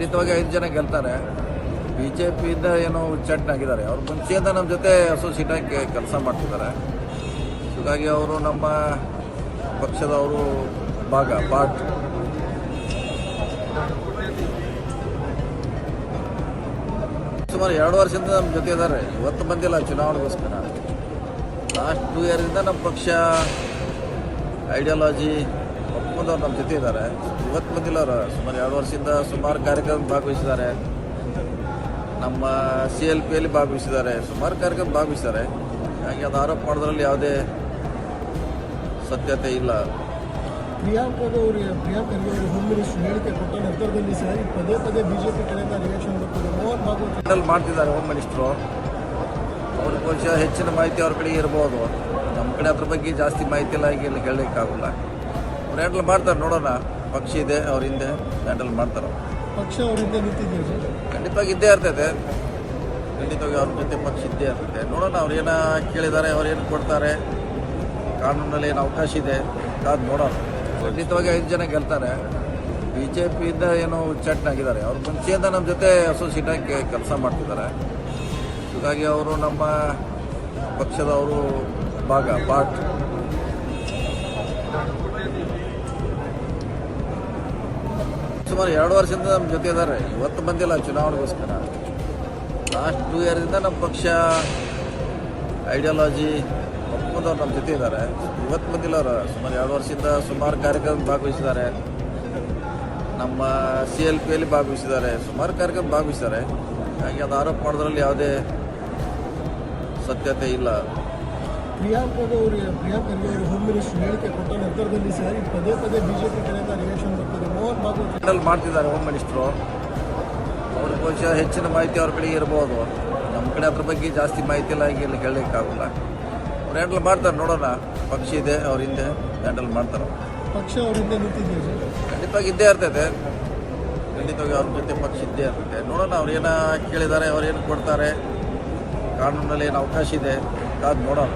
ಖಂಡಿತವಾಗಿ 5 ಜನ ಗೆಲ್ತಾರೆ. BJPಯಿಂದ ಏನೋ ಉಚ್ಚಾಟನಾಗಿದ್ದಾರೆ. ಅವ್ರು ಮುಂಚೆಯಿಂದ ನಮ್ಮ ಜೊತೆ ಅಸೋಸಿಯೇಟ್ ಆಗಿ ಕೆಲಸ ಮಾಡ್ತಿದ್ದಾರೆ. ಹೀಗಾಗಿ ಅವರು ನಮ್ಮ ಪಕ್ಷದವರು ಪಾರ್ಟ್. ಸುಮಾರು 2 ವರ್ಷದಿಂದ ನಮ್ಮ ಜೊತೆ ಇದ್ದಾರೆ. ಇವತ್ತು ಬಂದಿಲ್ಲ ಚುನಾವಣೆಗೋಸ್ಕರ. ಲಾಸ್ಟ್ 2 ಇಯರ್ದಿಂದ ನಮ್ಮ ಪಕ್ಷ ಐಡಿಯಾಲಜಿ ಒಪ್ಕೊಂಡವ್ರು ನಮ್ಮ ಜೊತೆ ಇದ್ದಾರೆ. ಇವತ್ತು ಬಂದಿಲ್ಲ ಅವರು. ಸುಮಾರು 2 ವರ್ಷದಿಂದ ಸುಮಾರು ಕಾರ್ಯಕ್ರಮ ಭಾಗವಹಿಸಿದ್ದಾರೆ. ನಮ್ಮ CLPಯಲ್ಲಿ ಭಾಗವಹಿಸಿದ್ದಾರೆ. ಸುಮಾರು ಕಾರ್ಯಕ್ರಮ ಭಾಗವಹಿಸಿದ್ದಾರೆ. ಹಾಗೆ ಅದು ಆರೋಪ ಮಾಡೋದ್ರಲ್ಲಿ ಯಾವುದೇ ಸತ್ಯತೆ ಇಲ್ಲ. ಪ್ರಿಯಾಂಕಾ ಖರ್ಗೆ ಹೋಮ್ ಮಿನಿಸ್ಟರ್ ಹೇಳಿಕೆ ಕೊಟ್ಟ ನಂತರದಲ್ಲಿ ಸಾರಿ ಪದೇ ಬಿಜೆಪಿ ಕಡೆಯಿಂದ ರಿಯಾಕ್ಷನ್ ಬರ್ತದೆ. ಮೋಹನ್ ಭಾಗವತ್ ಮಾಡ್ತಿದ್ದಾರೆ ಹೋಮ್ ಮಿನಿಸ್ಟ್ರು. ಅವ್ರ ಬಹುಶಃ ಹೆಚ್ಚಿನ ಮಾಹಿತಿ ಅವ್ರ ಕಡೆ ಇರ್ಬೋದು. ನಮ್ಮ ಕಡೆ ಅದ್ರ ಬಗ್ಗೆ ಜಾಸ್ತಿ ಮಾಹಿತಿ ಇಲ್ಲ. ಈಗ ಇಲ್ಲಿ ಹೇಳಲಿಕ್ಕಾಗಲ್ಲ. ಅವ್ರು ಹ್ಯಾಂಡಲ್ ಮಾಡ್ತಾರೆ. ನೋಡೋಣ. ಪಕ್ಷ ಇದೆ, ಅವ್ರ ಹಿಂದೆ ಹ್ಯಾಂಡಲ್ ಮಾಡ್ತಾರೆ. ಪಕ್ಷ ಅವರಿಂದ ನಿಂತಿದೆ ಖಂಡಿತವಾಗಿ ಇದ್ದೇ ಇರ್ತೈತೆ. ಖಂಡಿತವಾಗಿ ಅವ್ರ ಜೊತೆ ಪಕ್ಷ ಇದ್ದೇ ಇರ್ತೈತೆ. ನೋಡೋಣ. ಅವ್ರು ಏನೋ ಕೇಳಿದ್ದಾರೆ, ಅವ್ರು ಏನು ಕೊಡ್ತಾರೆ, ಕಾನೂನಲ್ಲಿ ಏನು ಅವಕಾಶ ಇದೆ, ಕಾದು ನೋಡೋಣ. ಖಂಡಿತವಾಗಿ 5 ಜನ ಗೆಲ್ತಾರೆ. BJPಯಿಂದ ಏನೋ ಉಚ್ಚಾಟನಾಗಿದ್ದಾರೆ. ಅವ್ರು ಮುಂಚೆಯಿಂದ ನಮ್ಮ ಜೊತೆ ಅಸೋಸಿಯೇಟ್ ಆಗಿ ಕೆಲಸ ಮಾಡ್ತಿದ್ದಾರೆ. ಹೀಗಾಗಿ ಅವರು ನಮ್ಮ ಪಕ್ಷದವರು ಪಾರ್ಟ್. ಸುಮಾರು 2 ವರ್ಷದಿಂದ ನಮ್ಮ ಜೊತೆ ಇದ್ದಾರೆ. ಇವತ್ತು ಬಂದಿಲ್ಲ ಚುನಾವಣೆಗೋಸ್ಕರ. ಲಾಸ್ಟ್ 2 ಇಯರ್ದಿಂದ ನಮ್ಮ ಪಕ್ಷ ಐಡಿಯಾಲಜಿ ಒಪ್ಕೊಂಡವ್ರು ನಮ್ಮ ಜೊತೆ ಇದ್ದಾರೆ. ಇವತ್ತು ಬಂದಿಲ್ಲ ಅವರು. ಸುಮಾರು 2 ವರ್ಷದಿಂದ ಸುಮಾರು ಕಾರ್ಯಕ್ರಮ ಭಾಗವಹಿಸಿದ್ದಾರೆ. ನಮ್ಮ CLPಯಲ್ಲಿ ಭಾಗವಹಿಸಿದ್ದಾರೆ. ಸುಮಾರು ಕಾರ್ಯಕ್ರಮ ಭಾಗವಹಿಸಿದ್ದಾರೆ. ಹಾಗೆ ಅದು ಆರೋಪ ಮಾಡೋದ್ರಲ್ಲಿ ಯಾವುದೇ ಸತ್ಯತೆ ಇಲ್ಲ. ಪ್ರಿಯಾಂಕಾ ಖರ್ಗೆ ಹೋಮ್ ಮಿನಿಸ್ಟರ್ ಹೇಳಿಕೆ ಕೊಟ್ಟ ನಂತರದಲ್ಲಿ ಸಾರಿ ಪದೇ ಬಿಜೆಪಿ ಕಡೆಯಿಂದ ರಿಯಾಕ್ಷನ್ ಬರ್ತದೆ. ಮೋಹನ್ ಭಾಗವತ್ ಹ್ಯಾಂಡಲ್ ಮಾಡ್ತಿದ್ದಾರೆ ಹೋಮ್ ಮಿನಿಸ್ಟ್ರು. ಅವ್ರ ಬಹುಶಃ ಹೆಚ್ಚಿನ ಮಾಹಿತಿ ಅವ್ರ ಕಡೆ ಇರ್ಬೋದು. ನಮ್ಮ ಕಡೆ ಅದ್ರ ಬಗ್ಗೆ ಜಾಸ್ತಿ ಮಾಹಿತಿ ಇಲ್ಲ. ಈಗ ಇಲ್ಲಿ ಹೇಳಲಿಕ್ಕಾಗಲ್ಲ. ಅವ್ರು ಹ್ಯಾಂಡಲ್ ಮಾಡ್ತಾರೆ. ನೋಡೋಣ. ಪಕ್ಷ ಇದೆ, ಅವ್ರ ಹಿಂದೆ ಹ್ಯಾಂಡಲ್ ಮಾಡ್ತಾರೆ. ಪಕ್ಷ ಅವರಿಂದ ನಿಂತಿದೆ ಖಂಡಿತವಾಗಿ ಇದ್ದೇ ಇರ್ತೈತೆ. ಖಂಡಿತವಾಗಿ ಅವ್ರ ಜೊತೆ ಪಕ್ಷ ಇದ್ದೇ ಇರ್ತೈತೆ. ನೋಡೋಣ. ಅವ್ರು ಏನೋ ಕೇಳಿದ್ದಾರೆ, ಅವ್ರು ಏನು ಕೊಡ್ತಾರೆ, ಕಾನೂನಲ್ಲಿ ಏನು ಅವಕಾಶ ಇದೆ, ಕಾದು ನೋಡೋಣ.